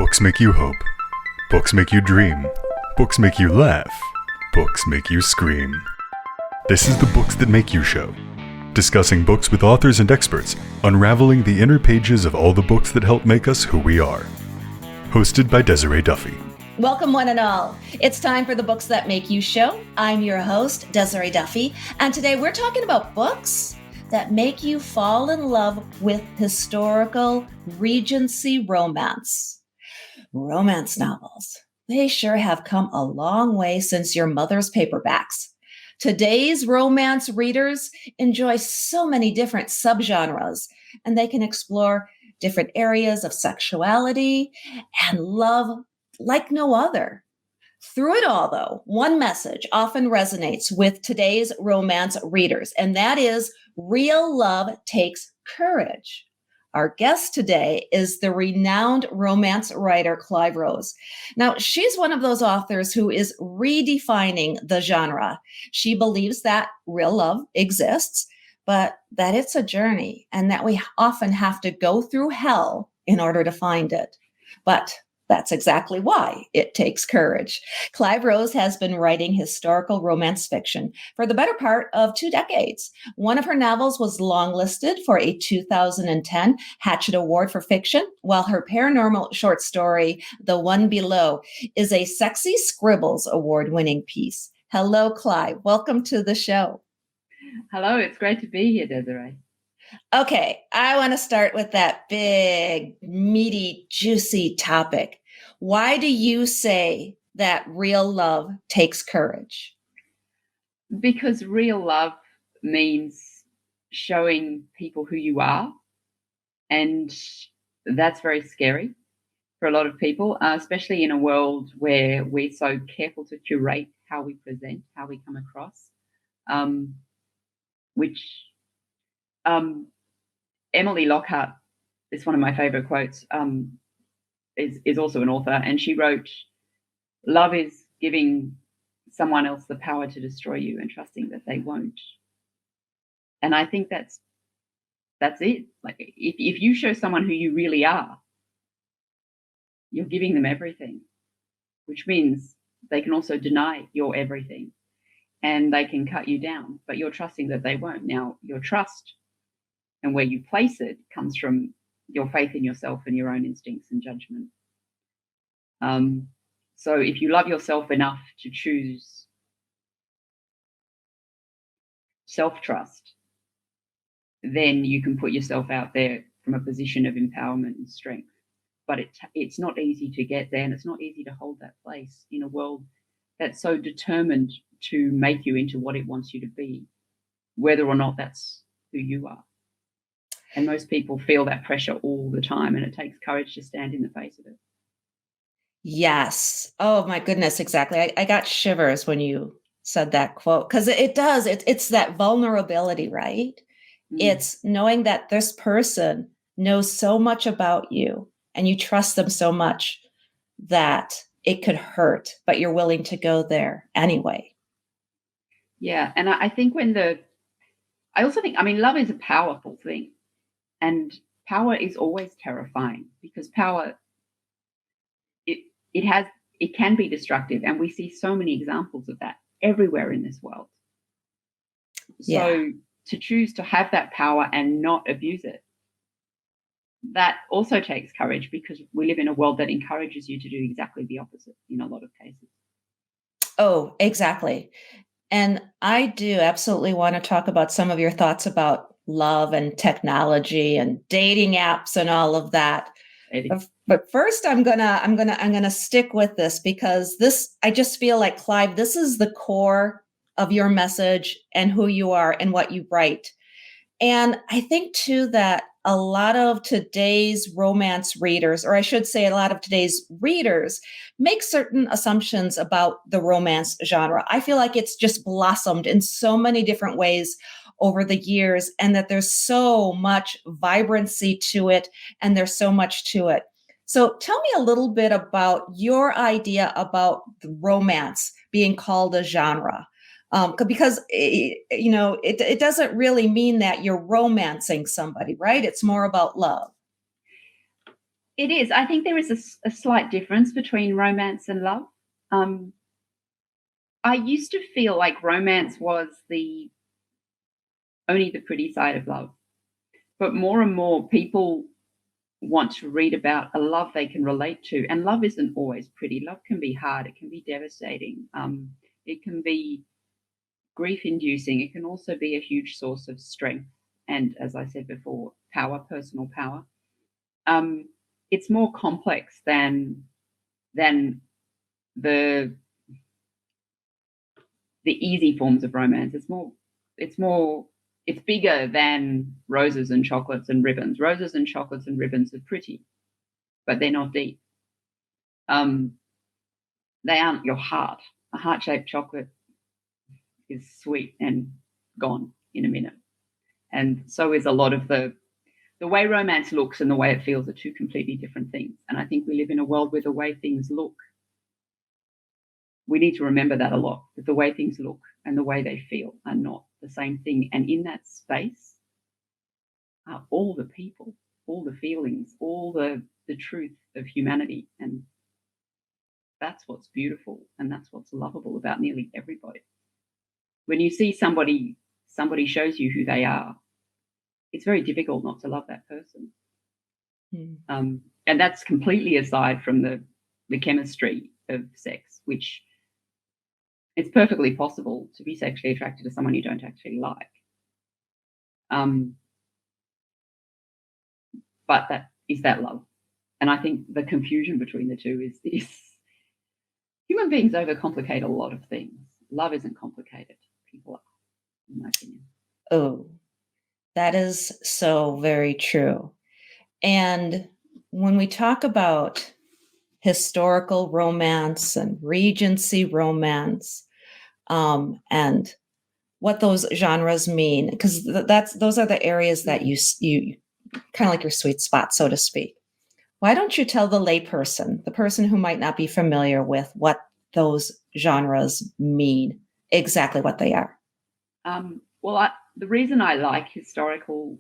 Books make you hope. Books make you dream. Books make you laugh. Books make you scream. This is the Books That Make You show. Discussing books with authors and experts, unraveling the inner pages of all the books that help make us who we are. Hosted by Desiree Duffy. Welcome one and all. It's time for the Books That Make You show. I'm your host, Desiree Duffy, and today we're talking about books that make you fall in love with historical Regency romance. Romance novels. They sure have come a long way since your mother's paperbacks. Today's romance readers enjoy so many different subgenres, and they can explore different areas of sexuality and love like no other. Through it all, though, one message often resonates with today's romance readers, and that is real love takes courage. Our guest today is the renowned romance writer, Clyve Rose. Now, she's one of those authors who is redefining the genre. She believes that real love exists, but that it's a journey and that we often have to go through hell in order to find it. But that's exactly why it takes courage. Clyve Rose has been writing historical romance fiction for the better part of 2 decades. One of her novels was longlisted for a 2010 Hachette Award for fiction, while her paranormal short story, The One Below, is a Sexy Scribbles award-winning piece. Hello, Clyve. Welcome to the show. Hello, it's great to be here, Desiree. Okay, I want to start with that big, meaty, juicy topic. Why do you say that real love takes courage? Because real love means showing people who you are, and that's very scary for a lot of people, especially in a world where we're so careful to curate how we present, how we come across, which Emily Lockhart is one of my favorite quotes, is also an author, and she wrote, "Love is giving someone else the power to destroy you and trusting that they won't." And I think that's it. Like if you show someone who you really are, you're giving them everything, which means they can also deny your everything and they can cut you down, but you're trusting that they won't. Now, your trust and where you place it comes from your faith in yourself and your own instincts and judgment. So if you love yourself enough to choose self-trust, then you can put yourself out there from a position of empowerment and strength. But it's not easy to get there, and it's not easy to hold that place in a world that's so determined to make you into what it wants you to be, whether or not that's who you are. And most people feel that pressure all the time, and it takes courage to stand in the face of it. Yes. Oh my goodness, exactly. I got shivers when you said that quote, because it does. It's that vulnerability, right? It's knowing that this person knows so much about you and you trust them so much that it could hurt, but you're willing to go there anyway. Yeah. And I think I also think, love is a powerful thing. And power is always terrifying because power, it can be destructive. And we see so many examples of that everywhere in this world. So to choose to have that power and not abuse it, that also takes courage because we live in a world that encourages you to do exactly the opposite in a lot of cases. Oh, exactly. And I do absolutely want to talk about some of your thoughts about love and technology and dating apps and all of that. But first, I'm gonna stick with this because I just feel like, Clyve, this is the core of your message and who you are and what you write. And I think too that a lot of today's romance readers, or I should say a lot of today's readers, make certain assumptions about the romance genre. I feel like it's just blossomed in so many different ways over the years, and that there's so much vibrancy to it, and there's so much to it. So tell me a little bit about your idea about the romance being called a genre. Because it doesn't really mean that you're romancing somebody, right? It's more about love. It is. I think there is a slight difference between romance and love. I used to feel like romance was only the pretty side of love, but more and more people want to read about a love they can relate to, and love isn't always pretty. Love can be hard. It can be devastating. It can be grief-inducing. It can also be a huge source of strength, and as I said before, power, personal power. It's more complex than the easy forms of romance. It's bigger than roses and chocolates and ribbons. Roses and chocolates and ribbons are pretty, but they're not deep. They aren't your heart. A heart-shaped chocolate is sweet and gone in a minute. And so is a lot of the way romance looks and the way it feels are two completely different things. And I think we live in a world where the way things look, we need to remember that a lot, that the way things look and the way they feel are not the same thing. And in that space are all the people, all the feelings, all the truth of humanity. And that's what's beautiful and that's what's lovable about nearly everybody. When you see somebody shows you who they are, it's very difficult not to love that person. And that's completely aside from the chemistry of sex, which it's perfectly possible to be sexually attracted to someone you don't actually like. But that love. And I think the confusion between the two is this. Human beings overcomplicate a lot of things. Love isn't complicated. People are, in my opinion. Oh, that is so very true. And when we talk about historical romance and Regency romance, and what those genres mean, because those are the areas that you kind of like your sweet spot, so to speak. Why don't you tell the layperson, the person who might not be familiar with what those genres mean, exactly what they are? The reason I like historical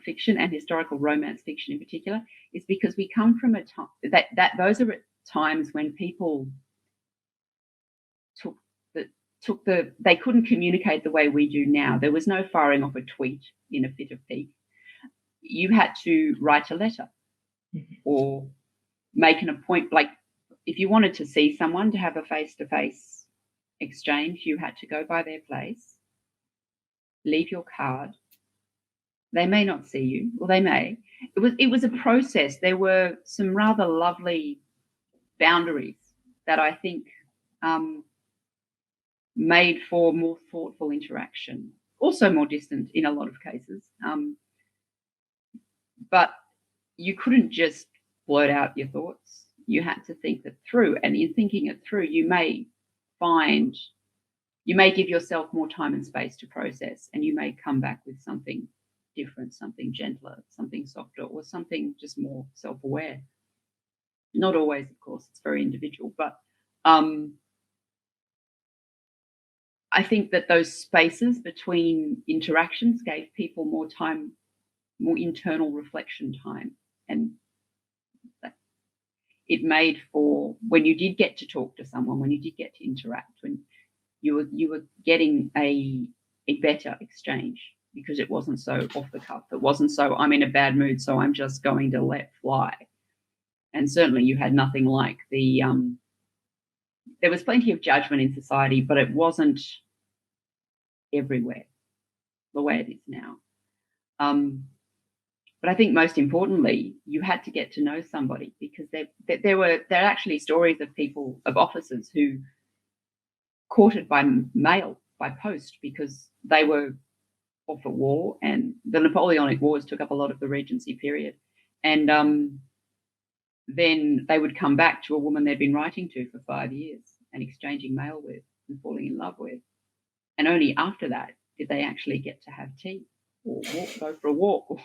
fiction and historical romance fiction in particular is because we come from a time that those are times when people they couldn't communicate the way we do now. There was no firing off a tweet in a fit of pique. You had to write a letter or make an appointment. Like if you wanted to see someone to have a face-to-face exchange, you had to go by their place, leave your card. They may not see you, or they may. It was a process. There were some rather lovely boundaries that I think made for more thoughtful interaction, also more distant in a lot of cases. But you couldn't just blurt out your thoughts. You had to think that through, and in thinking it through, you may give yourself more time and space to process, and you may come back with something different, something gentler, something softer, or something just more self-aware. Not always, of course, it's very individual, but I think that those spaces between interactions gave people more time, more internal reflection time, and it made for when you did get to talk to someone, when you did get to interact, when you were getting a better exchange because it wasn't so off the cuff. It wasn't so I'm in a bad mood, so I'm just going to let fly. And certainly you had nothing like there was plenty of judgment in society, but it wasn't everywhere the way it is now. But I think most importantly, you had to get to know somebody because there are actually stories of officers who courted by mail, by post, because they were off at war, and the Napoleonic Wars took up a lot of the Regency period. And then they would come back to a woman they'd been writing to for 5 years and exchanging mail with and falling in love with. And only after that did they actually get to have tea or go for a walk.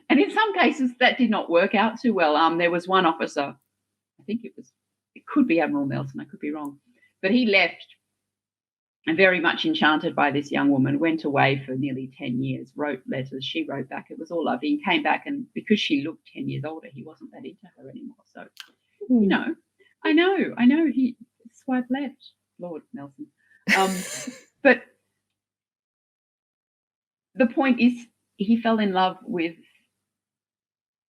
And in some cases that did not work out too well. There was one officer, I think it could be Admiral Nelson, I could be wrong, but he left very much enchanted by this young woman, went away for nearly 10 years, wrote letters, she wrote back, it was all lovely, and came back, and because she looked 10 years older, he wasn't that into her anymore. So, you know, I know, he swiped left, Lord Nelson. But the point is, he fell in love with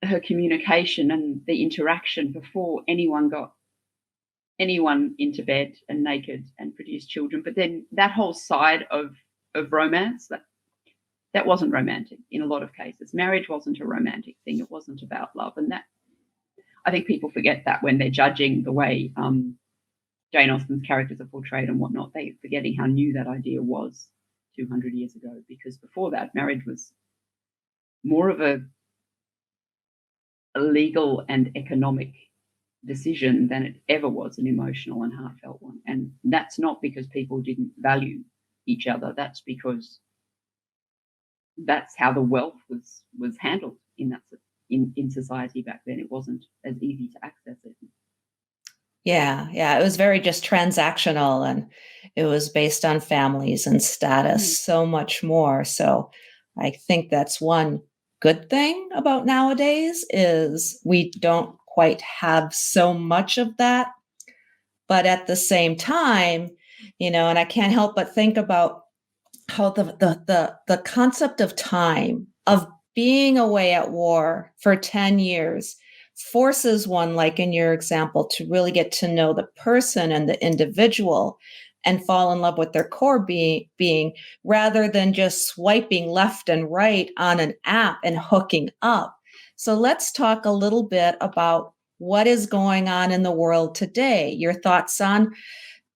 her communication and the interaction before anyone got anyone into bed and naked and produced children. But then that whole side of romance, that wasn't romantic in a lot of cases. Marriage wasn't a romantic thing. It wasn't about love. And that, I think people forget that when they're judging the way Jane Austen's characters are portrayed and whatnot. They're forgetting how new that idea was 200 years ago, because before that, marriage was more of a legal and economic decision than it ever was an emotional and heartfelt one. And that's not because people didn't value each other. That's because that's how the wealth was handled in society back then. It wasn't as easy to access it. Yeah. It was very just transactional, and it was based on families and status, so much more. So I think that's one good thing about nowadays is we don't quite have so much of that. But at the same time, and I can't help but think about how the concept of time, of being away at war for 10 years, forces one, like in your example, to really get to know the person and the individual and fall in love with their core being, rather than just swiping left and right on an app and hooking up. So let's talk a little bit about what is going on in the world today. Your thoughts on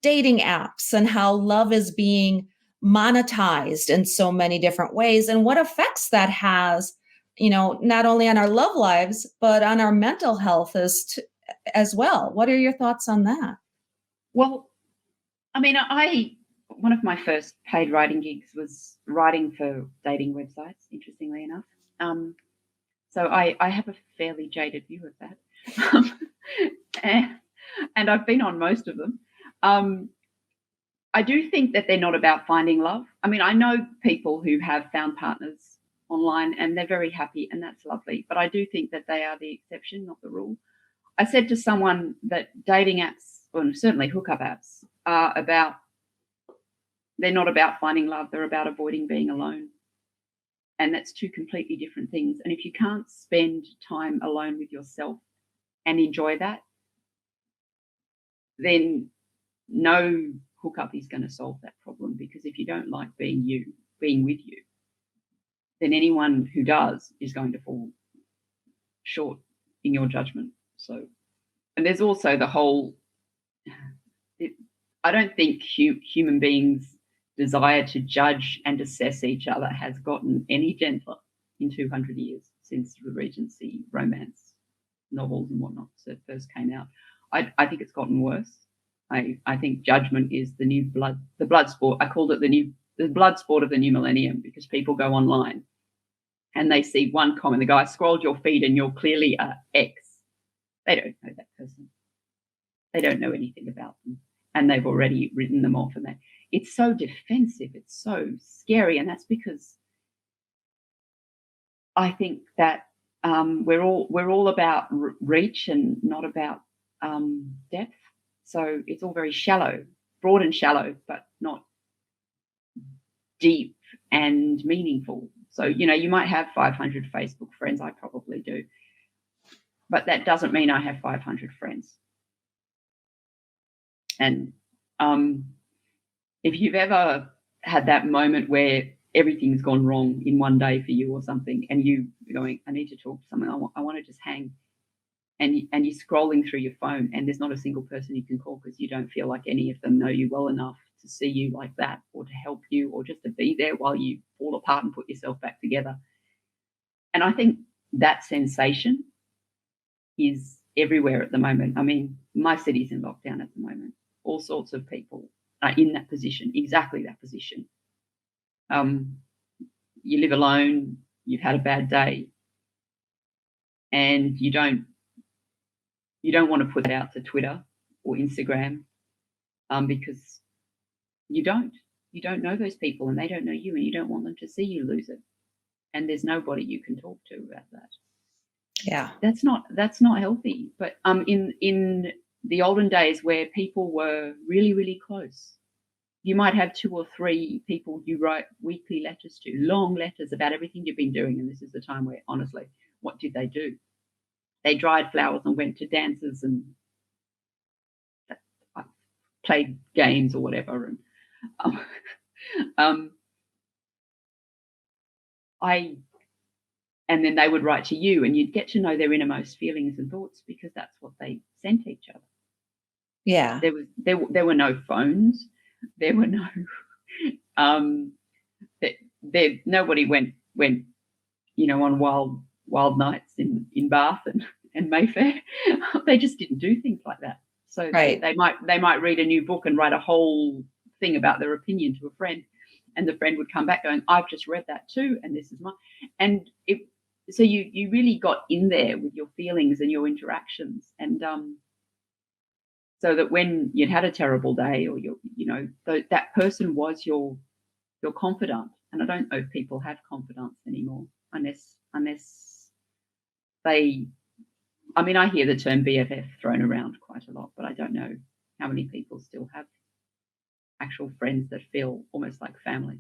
dating apps and how love is being monetized in so many different ways, and what effects that has, not only on our love lives, but on our mental health as well. What are your thoughts on that? Well, I mean, one of my first paid writing gigs was writing for dating websites, interestingly enough. So I have a fairly jaded view of that. And I've been on most of them. I do think that they're not about finding love. I mean, I know people who have found partners online and they're very happy, and that's lovely. But I do think that they are the exception, not the rule. I said to someone that dating apps, or certainly hookup apps, they're not about finding love. They're about avoiding being alone. And that's two completely different things. And if you can't spend time alone with yourself and enjoy that, then no hookup is going to solve that problem. Because if you don't like being with you, then anyone who does is going to fall short in your judgment. So, and there's also the whole, I don't think human beings' desire to judge and assess each other has gotten any gentler in 200 years since the Regency romance novels and whatnot first came out. I think it's gotten worse. I think judgment is the blood sport. I called it the blood sport of the new millennium, because people go online and they see one comment. The guy scrolled your feed and you're clearly a X. They don't know that person. They don't know anything about them, and they've already written them off. And it's so defensive. It's so scary, and that's because I think that we're all about reach and not about depth. So it's all very shallow, broad and shallow, but not deep and meaningful. So, you might have 500 Facebook friends. I probably do. But that doesn't mean I have 500 friends. And if you've ever had that moment where everything's gone wrong in one day for you or something, and you're going, I need to talk to someone, I want to just hang, and you're scrolling through your phone and there's not a single person you can call because you don't feel like any of them know you well enough to see you like that, or to help you, or just to be there while you fall apart and put yourself back together. And I think that sensation is everywhere at the moment. I mean, my city's in lockdown at the moment. All sorts of people are in that position, exactly that position. You live alone, you've had a bad day, and you don't want to put that out to Twitter or Instagram, because you don't. You don't know those people and they don't know you, and you don't want them to see you lose it. And there's nobody you can talk to about that. Yeah. That's not healthy. But in the olden days where people were really, really close, you might have 2 or 3 people you write weekly letters to, long letters about everything you've been doing. And this is the time where, honestly, what did they do? They dried flowers and went to dances and played games or whatever. And and then they would write to you, and you'd get to know their innermost feelings and thoughts, because that's what they sent each other. Yeah. There were no phones. There were no nobody went on wild nights in Bath and Mayfair. They just didn't do things like that. So Right. they might read a new book and write a whole thing about their opinion to a friend, and the friend would come back going, I've just read that too, and this is mine. And so you really got in there with your feelings and your interactions, and so that when you'd had a terrible day, or that person was your confidant. And I don't know if people have confidants anymore, unless they. I mean, I hear the term BFF thrown around quite a lot, but I don't know how many people still have actual friends that feel almost like family.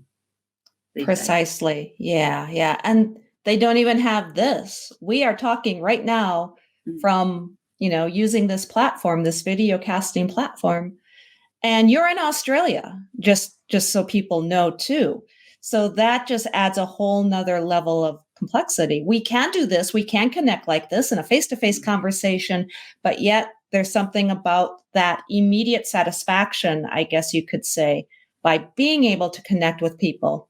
Precisely. Days. Yeah. And they don't even have this. We are talking right now from, using this platform, this video casting platform, and you're in Australia, just so people know too. So that just adds a whole nother level of complexity. We can do this. We can connect like this in a face-to-face conversation, but yet there's something about that immediate satisfaction, I guess you could say, by being able to connect with people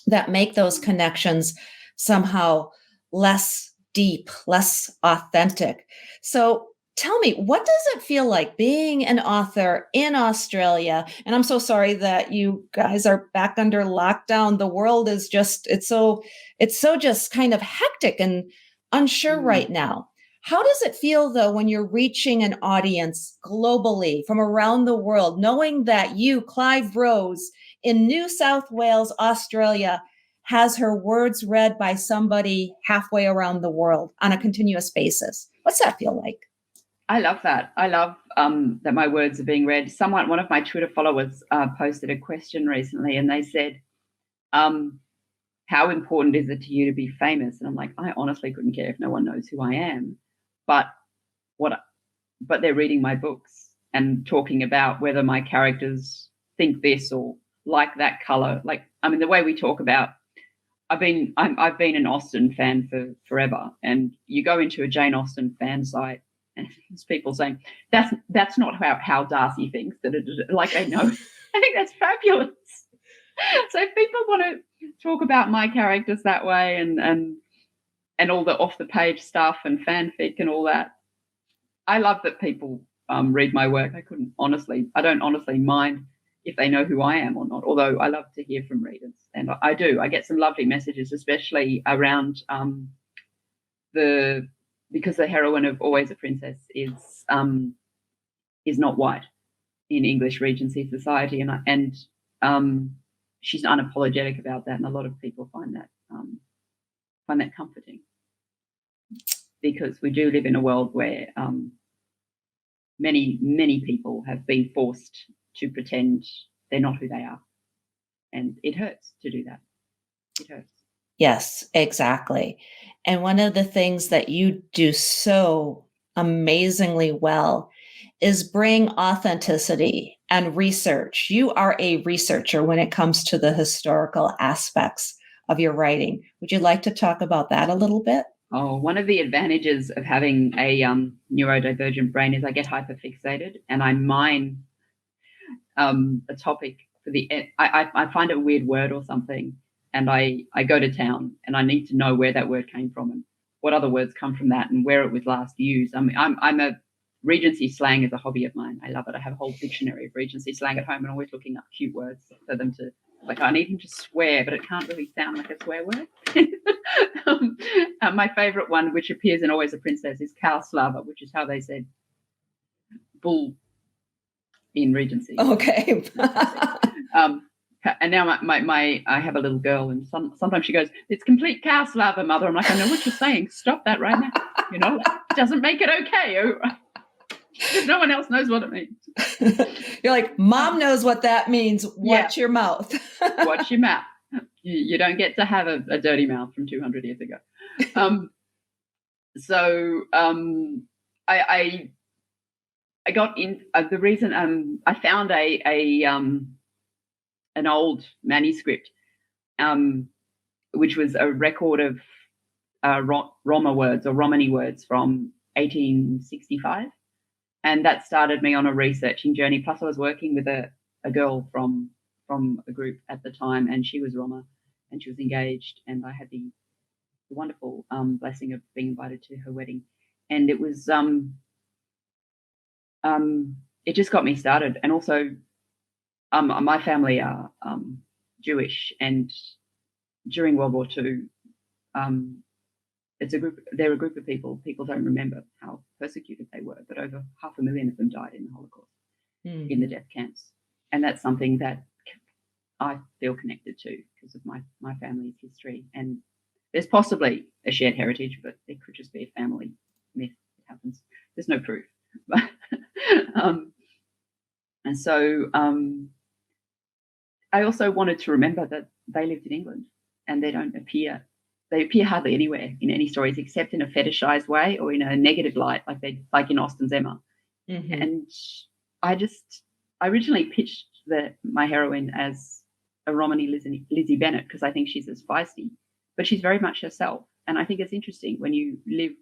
that make those connections somehow less deep, less authentic. So tell me, what does it feel like being an author in Australia? And I'm so sorry that you guys are back under lockdown. The world is it's so just kind of hectic and unsure right now. How does it feel, though, when you're reaching an audience globally from around the world, knowing that you, Clyve Rose, in New South Wales, Australia, has her words read by somebody halfway around the world on a continuous basis? What's that feel like? I love that. I love that my words are being read. One of my Twitter followers posted a question recently, and they said, how important is it to you to be famous? And I'm like, I honestly couldn't care if no one knows who I am. But they're reading my books and talking about whether my characters think this or like that color. Like, I mean, the way we talk about, I've been an Austen fan for forever, and you go into a Jane Austen fan site, and there's people saying that's not how Darcy thinks. Like, they know. I think that's fabulous. So if people want to talk about my characters that way, and all the off the page stuff and fanfic and all that, I love that people read my work. I don't honestly mind if they know who I am or not, although I love to hear from readers. And I do. I get some lovely messages, especially around because the heroine of Always a Princess is not white in English Regency society, and she's unapologetic about that, and a lot of people find that comforting, because we do live in a world where many people have been forced to pretend they're not who they are, and it hurts to do that. It hurts. Yes, exactly. And one of the things that you do so amazingly well is bring authenticity and research. You are a researcher when it comes to the historical aspects of your writing. Would you like to talk about that a little bit? Oh, one of the advantages of having a neurodivergent brain is I get hyperfixated, and I mine a topic for I find a weird word or something, and I go to town, and I need to know where that word came from and what other words come from that and where it was last used. I mean, I'm a Regency slang is a hobby of mine. I love it. I have a whole dictionary of Regency slang at home, and always looking up cute words for them to, like, I need him to swear, but it can't really sound like a swear word. My favorite one, which appears in Always a Princess, is cow slava, which is how they said bull in Regency. Okay. And now I have a little girl, and sometimes she goes, "It's complete chaos, lava, mother." I'm like, "I know what you're saying. Stop that right now. It doesn't make it okay. No one else knows what it means." You're like, Mom knows what that means. Watch your mouth. Watch your mouth. You don't get to have a dirty mouth from 200 years ago. I got in. The reason I found an old manuscript, which was a record of Roma words or Romany words from 1865. And that started me on a researching journey. Plus, I was working with a girl from a group at the time, and she was Roma, and she was engaged. And I had the wonderful blessing of being invited to her wedding. And it was it just got me started. And also, my family are Jewish, and during World War II, they're a group of people. People don't remember how persecuted they were, but over 500,000 of them died in the Holocaust, in the death camps. And that's something that I feel connected to because of my family's history. And there's possibly a shared heritage, but it could just be a family myth. It happens. There's no proof. And so I also wanted to remember that they lived in England, and they appear hardly anywhere in any stories except in a fetishized way or in a negative light, like in Austen's Emma. Mm-hmm. And I originally pitched my heroine as a Romany Lizzie Bennet because I think she's as feisty, but she's very much herself. And I think it's interesting when you live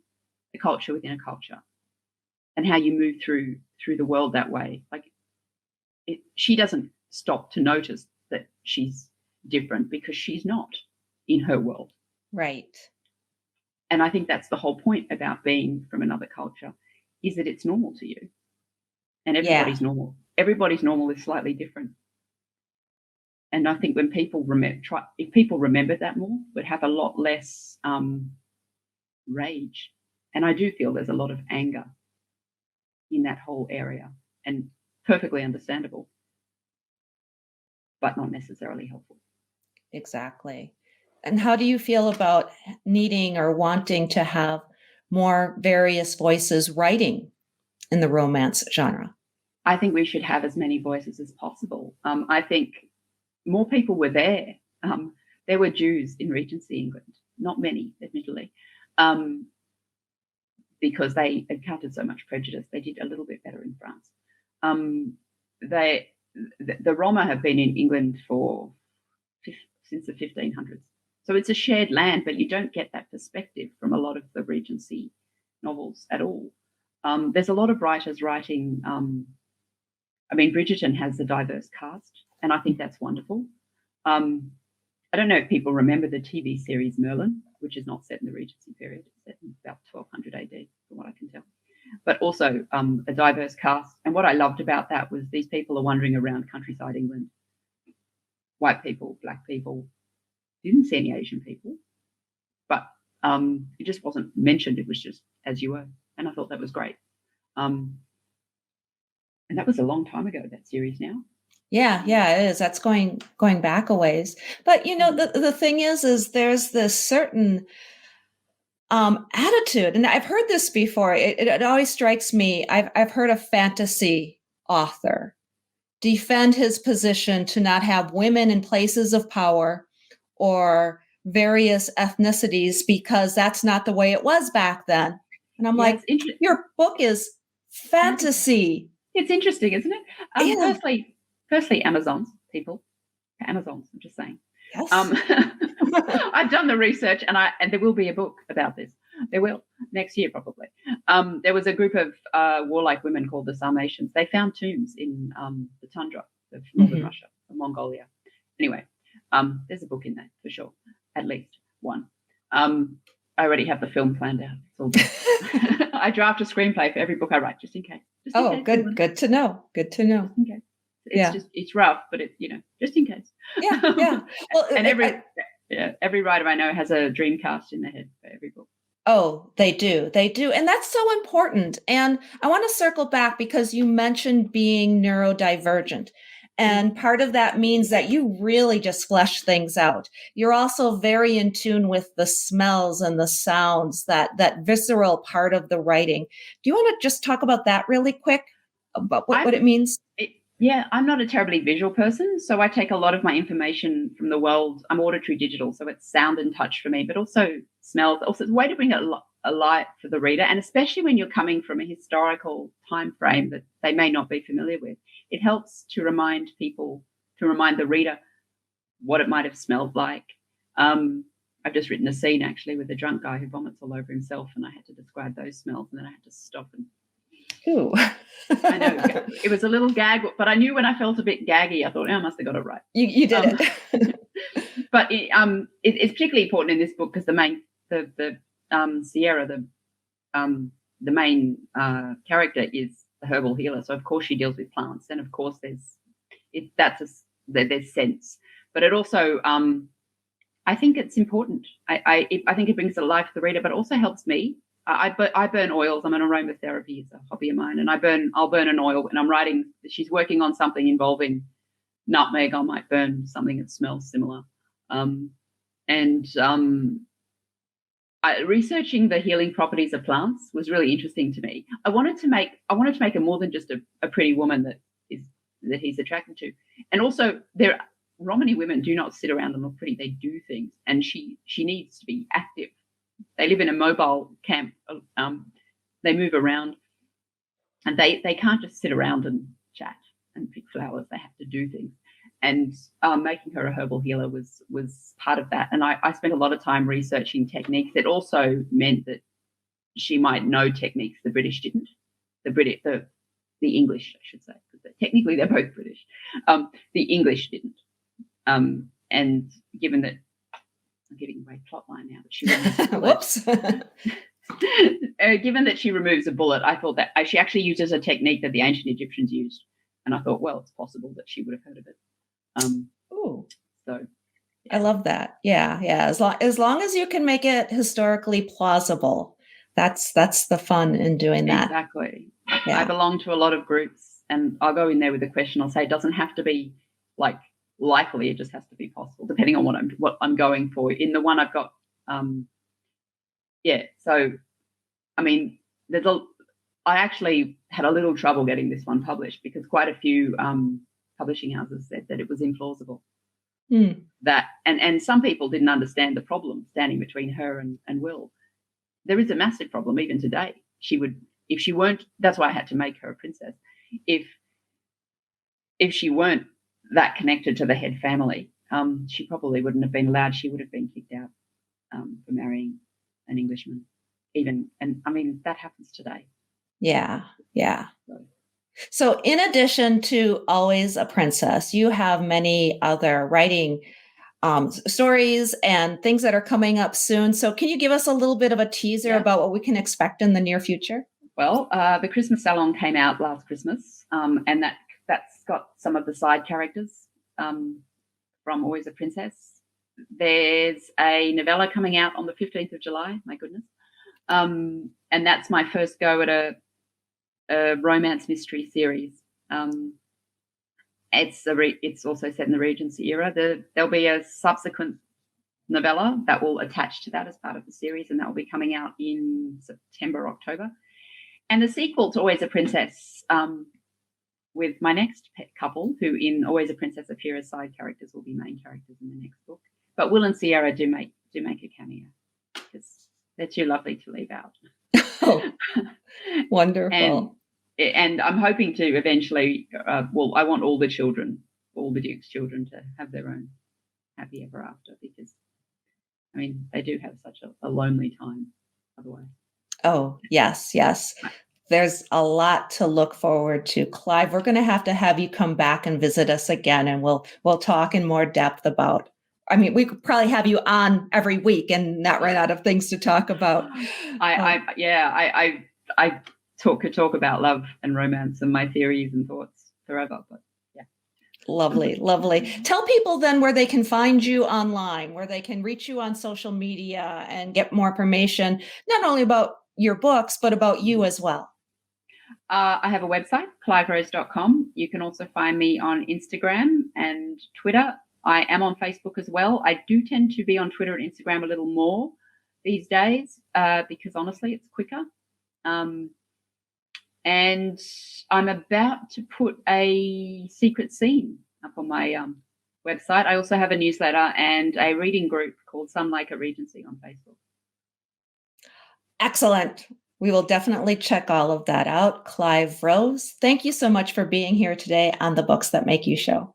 a culture within a culture and how you move through the world that way. She doesn't stop to notice that she's different because she's not in her world. Right. And I think that's the whole point about being from another culture, is that it's normal to you. And everybody's normal. Everybody's normal is slightly different. And I think when people if people remembered that more, would have a lot less rage. And I do feel there's a lot of anger in that whole area, and perfectly understandable, but not necessarily helpful. Exactly. And how do you feel about needing or wanting to have more various voices writing in the romance genre? I think we should have as many voices as possible. I think more people were there. There were Jews in Regency England, not many, admittedly, because they encountered so much prejudice. They did a little bit better in France. The Roma have been in England since the 1500s. So it's a shared land, but you don't get that perspective from a lot of the Regency novels at all. There's a lot of writers writing. Bridgerton has a diverse cast, and I think that's wonderful. I don't know if people remember the TV series Merlin, which is not set in the Regency period. It's set in about 1200 AD, from what I can tell. But also a diverse cast. And what I loved about that was these people are wandering around countryside England. White people, black people. Didn't see any Asian people. But it just wasn't mentioned. It was just as you were. And I thought that was great. And that was a long time ago, that series now. Yeah, it is. That's going back a ways. But, the thing is there's this certain attitude, and I've heard this before. It always strikes me. I've heard a fantasy author defend his position to not have women in places of power or various ethnicities because that's not the way it was back then. And I'm like, your book is fantasy. It's interesting, isn't it? Firstly, Amazons, people. Amazons, I'm just saying. Yes. I've done the research, and there will be a book about this. There will, next year probably. There was a group of warlike women called the Sarmatians. They found tombs in the tundra of northern Russia, of Mongolia. Anyway, there's a book in there for sure, at least one. I already have the film planned out. It's all good. I draft a screenplay for every book I write, just in case. Good to know. Good to know. Just in case. It's rough, but just in case. Yeah. Well, and every writer I know has a dream cast in their head for every book. Oh, they do. And that's so important. And I want to circle back because you mentioned being neurodivergent. And part of that means that you really just flesh things out. You're also very in tune with the smells and the sounds, that visceral part of the writing. Do you want to just talk about that really quick, about what it means? Yeah, I'm not a terribly visual person, so I take a lot of my information from the world. I'm auditory digital, so it's sound and touch for me, but also smells. Also, it's a way to bring it alive for the reader, and especially when you're coming from a historical time frame that they may not be familiar with. It helps to remind the reader what it might have smelled like. I've just written a scene actually with a drunk guy who vomits all over himself, and I had to describe those smells, and then I had to stop and. Ooh. I know it was a little gag, but I knew when I felt a bit gaggy, I thought, I must have got it right. You did it. But it's particularly important in this book because Sierra, the main character, is a herbal healer. So of course she deals with plants, and of course there's sense. But it also, I think it's important. I think it brings to life the reader, but it also helps me. I burn oils. I'm an aromatherapy, it's a hobby of mine, and I'll burn an oil when I'm writing. She's working on something involving nutmeg. I might burn something that smells similar. Researching the healing properties of plants was really interesting to me. I wanted to make her more than just a pretty woman that he's attracted to, and also Romany women do not sit around and look pretty. They do things, and she needs to be active. They live in a mobile camp. They move around, and they can't just sit around and chat and pick flowers. They have to do things. And making her a herbal healer was part of that. And I spent a lot of time researching techniques. It also meant that she might know techniques the British didn't. The English, I should say, because technically they're both British. The English didn't. And given that. I'm giving away plot line now, but she removes a bullet. Whoops. Given that she removes a bullet, I thought that she actually uses a technique that the ancient Egyptians used, and I thought, well, it's possible that she would have heard of it. Ooh. So I love that. Yeah. As long as you can make it historically plausible, that's the fun in doing that. Exactly. Yeah. I belong to a lot of groups, and I'll go in there with a question. I'll say it doesn't have to be like likely, it just has to be possible, depending on what I'm going for. In the one I've got, so I mean, I actually had a little trouble getting this one published because quite a few publishing houses said that it was implausible. That and some people didn't understand the problem standing between her and Will. There is a massive problem even today. If she weren't, that's why I had to make her a princess. If she weren't that connected to the head family, she probably wouldn't have been allowed. She would have been kicked out for marrying an Englishman. And I mean, that happens today. Yeah. So in addition to Always a Princess, you have many other writing stories and things that are coming up soon. So can you give us a little bit of a teaser about what we can expect in the near future? Well, the Christmas Salon came out last Christmas, and that's got some of the side characters from Always a Princess. There's a novella coming out on the 15th of July, my goodness. And that's my first go at a romance mystery series. It's also set in the Regency era. There'll be a subsequent novella that will attach to that as part of the series, and that will be coming out in September, October. And the sequel to Always a Princess, with my next pet couple, who in Always a Princess appear as side characters, will be main characters in the next book. But Will and Sierra do make a cameo because they're too lovely to leave out. Oh, wonderful. And I'm hoping to eventually, I want all the Duke's children to have their own happy ever after, because, I mean, they do have such a lonely time otherwise. Oh, yes. There's a lot to look forward to. Clive, we're going to have you come back and visit us again, and we'll talk in more depth about, I mean, we could probably have you on every week and not run out of things to talk about. I could talk about love and romance and my theories and thoughts forever, but yeah. Lovely. Tell people then where they can find you online, where they can reach you on social media and get more information, not only about your books, but about you as well. I have a website, clyverose.com. You can also find me on Instagram and Twitter. I am on Facebook as well. I do tend to be on Twitter and Instagram a little more these days because honestly, it's quicker. And I'm about to put a secret scene up on my website. I also have a newsletter and a reading group called Some Like a Regency on Facebook. Excellent. We will definitely check all of that out. Clyve Rose, thank you so much for being here today on the Books That Make You show.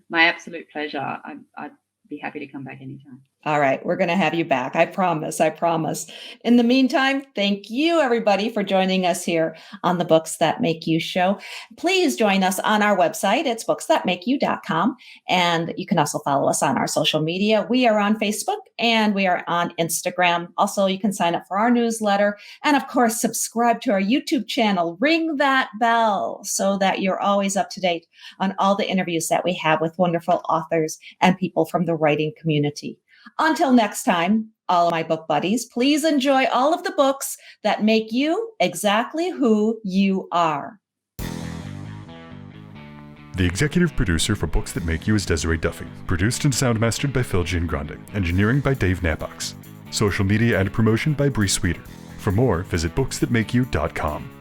My absolute pleasure. I'd be happy to come back anytime. All right, we're going to have you back. I promise. I promise. In the meantime, thank you, everybody, for joining us here on the Books That Make You show. Please join us on our website. It's booksthatmakeyou.com. And you can also follow us on our social media. We are on Facebook and we are on Instagram. Also, you can sign up for our newsletter. And of course, subscribe to our YouTube channel. Ring that bell so that you're always up to date on all the interviews that we have with wonderful authors and people from the writing community. Until next time, all of my book buddies, please enjoy all of the books that make you exactly who you are. The executive producer for Books That Make You is Desiree Duffy. Produced and sound mastered by Phil Giangrande. Engineering by Dave Nabox. Social media and promotion by Bree Sweeter. For more, visit booksthatmakeyou.com.